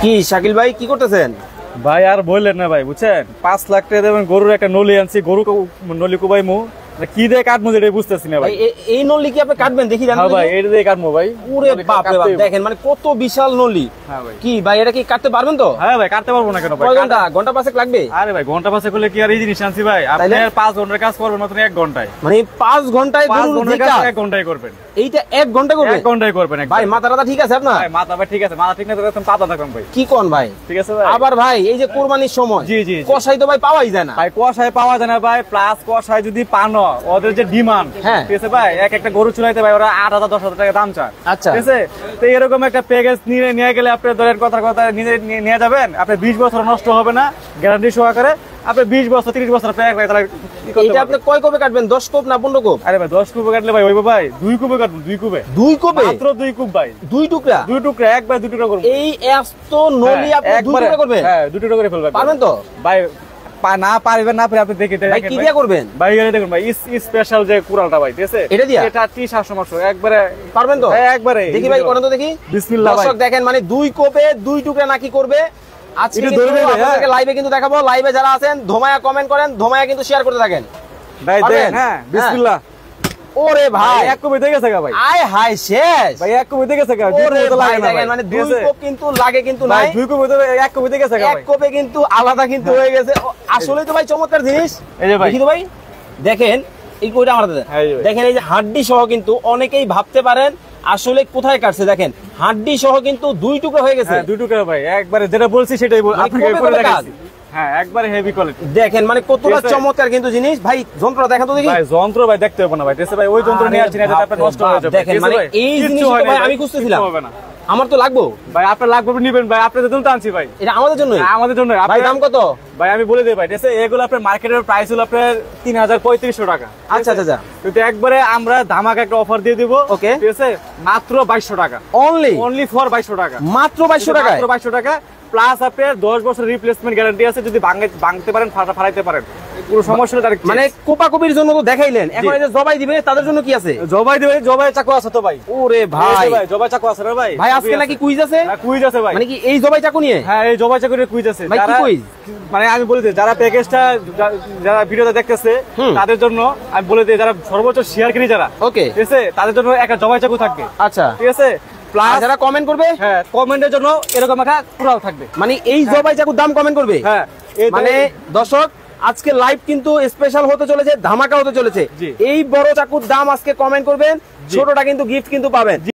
কি শাকিল ভাই কি করতেছেন? ভাই আর বললেন না ভাই, বুঝছেন 5 লাখ টাকা দেবেন, গরুর একটা নলি আনছি, গরু নলি কুবাইমু, কি দিয়ে কাটবো এটাই বুঝতেছি না ভাই। এই নলি কি আপনি কাটবেন? দেখি জানেন? হ্যাঁ ভাই, এটা দিয়ে কাটবো ভাই। ওরে বাপ রে বাপ, দেখেন মানে কত বিশাল নলি। হ্যাঁ ভাই। কি ভাই এটা কি কাটতে পারবেন তো? হ্যাঁ ভাই, কাটতে পারবো না কেন ভাই? কয় ঘন্টা? ঘন্টা পাঁচেক লাগবে? আরে ভাই, ঘন্টা পাঁচেক করলে কি আর এই জিনিস আনছি ভাই? আপনি 5 ঘন্টার কাজ করবেন মাত্র 1 ঘন্টায়। মানে 5 ঘন্টায় গরুর কাজ 1 ঘন্টায় করবেন? এইটা 1 ঘন্টা করবেন? 1 ঘন্টায় করবেন ভাই। মাথাটা ঠিক আছে আপনার? ভাই মাথা ভাই ঠিক আছে, মাথা ঠিক না তো একদম পাতা থাকবেন ভাই। কি কোন ভাই? ঠিক আছে ভাই। আবার ভাই এই যে কুরবানির সময় জি জি কষাই তো ভাই পাওয়াই যায় না ভাই। কষায় পাওয়া যায় না ভাই, প্লাস কষায় যদি পানো ওদের যে ডিমান্ড, হ্যাঁ ঠিক আছে ভাই, একটা গরু চুলাইতে ভাই ওরা 8,000 10,000 টাকা দাম চায়। আচ্ছা ঠিক আছে, তো এরকম একটা প্যাকেজ নিয়ে গেলে আপনি ধরেন কথা নিয়ে যাবেন, আপনি 20 বছর নষ্ট হবে না গ্যারান্টি সহকারে। আপনি 20 বছর 30 বছর প্যাক ভাই, তাহলে এইটা আপনি কয় কোপে কাটবেন? 10 কোপ না 15 কোপ? আরে ভাই 10 কুবে কাটলে ভাই হইবো ভাই? 2 কুবে কাটবো, 2 কুবে। 2 কোপে? মাত্র 2 কুব ভাই। 2 টুকরা? 2 টুকরা, একবার 2 টুকরা করব। এই এত নলি আপনি 2 টুকরা করবেন? হ্যাঁ 2 টুকরা করে ফেলবেন। পারবেন তো ভাই? না পারবেন না, আপনি দেখে ভাই কি দিয়া করবেন? ভাই এটা দেখুন ভাই, স্পেশাল যে কুড়ালটা ভাই, ঠিক আছে, এটা দিয়া এটা 30-800 একবারে পারবেন তো? একবারে দেখি ভাই করেন তো দেখি। বিসমিল্লাহ ভাই। দর্শক দেখেন মানে 2 কোপে 2 টুকরা নাকি করবে। আজকে কিন্তু আপনাদেরকে লাইভে কিন্তু দেখাবো। লাইভে যারা আছেন ধোমায়া কমেন্ট করেন, ধোমায়া কিন্তু শেয়ার করতে থাকেন ভাই। দেন হ্যাঁ বিসমিল্লাহ। ওরে ভাই 1 কোপ হয়ে গেছে ভাই। আয় হায় শেষ ভাই 1 কোপ হয়ে গেছে। ওরে ভাই দেখেন মানে 2 কোপ কিন্তু লাগে কিন্তু নাই। 2 কোপ হয়ে 1 কোপ হয়ে গেছে ভাই। 1 কোপে কিন্তু আলাদা কিন্তু হয়ে গেছে। আসলে তো ভাই চমৎকার জিনিস। এই যে ভাই দেখি তো ভাই দেখেন এই কইটা আমার দেখেন, এই যে হাড্ডি সহ কিন্তু অনেকেই ভাবতে পারেন আসলে কোথায় কাটছে। দেখেন হাড্ডি সহ কিন্তু 2 টুকরা হয়ে গেছে। 2 টুকরা ভাই, একবারে যেটা বলছি সেটাই আপনাকে করে দেখাচ্ছি। হ্যাঁ একবারে হেভি কোয়ালিটি। দেখেন মানে কতটা চমৎকার কিন্তু জিনিস। ভাই যন্ত্র দেখেন তো দেখি। ভাই যন্ত্র ভাই দেখতে হবে না ভাই, ঠিক আছে ভাই, ওই যন্ত্র নিয়ে আসছি না যাতে আপনার নষ্ট হয়ে যাবে। দেখেন মানে এই জিনিসটা ভাই আমি খুঁজতেছিলাম, আমার তো লাগবে ভাই। আপনার লাগবে নিবেন ভাই, আপনাদের জন্য আনছি ভাই। এটা আমাদের জন্য? আমাদের জন্য। ভাই দাম কত ভাই? আমি বলে দেই ভাই, ঠিক আছে, এগুলো আপনার মার্কেটের প্রাইস হলো আপনার 303500 টাকা। আচ্ছা আচ্ছা, কিন্তু একবারে আমরা ধামাকা একটা অফার দিয়ে দিব। ওকে ঠিক আছে, মাত্র 2200 টাকা। অনলি ফর 2200 টাকা। মাত্র 2200 টাকা? মাত্র 2200 টাকা প্লাস আপনার 10 বছর রিপ্লেসমেন্ট গ্যারান্টি আছে। যদি ভাঙতে পারেন, ফাটাইতে পারেন, পুরো সমস্যা মানে কোপাকুপির জন্য তো দেখাইলেন, এখন এই যে জবাই দিবে তাদের জন্য কি আছে? জবাই দিবে, জবাই চাকু আছে তো ভাই। ওরে ভাই জবাই চাকু আছে রে ভাই। ভাই আজকে নাকি কুইজ আছে? হ্যাঁ কুইজ আছে ভাই। মানে কি এই জবাই চাকু নিয়ে? হ্যাঁ এই জবাই চাকু নিয়ে কুইজ আছে। ভাই কি কুইজ? মানে আমি বলে দিই, যারা প্যাকেজটা যারা ভিডিওটা দেখতেছে তাদের জন্য আমি বলে দিই, যারা সর্বোচ্চ শেয়ারকারী যারা, ওকে, ঠিক আছে, তাদের জন্য একটা জবাই চাকু থাকবে। আচ্ছা ঠিক আছে, প্লাস যারা কমেন্ট করবে, হ্যাঁ কমেন্টের জন্য এরকম একটা কুড়াল থাকবে। মানে এই জবাই চাকুর দাম কমেন্ট করবে। হ্যাঁ মানে দর্শক আজকে লাইভ কিন্তু স্পেশাল হতে চলেছে, ধামাকা হতে চলেছে। এই বড় চাকুর দাম আজকে কমেন্ট করবেন, ছোটটা কিন্তু গিফট কিন্তু পাবেন।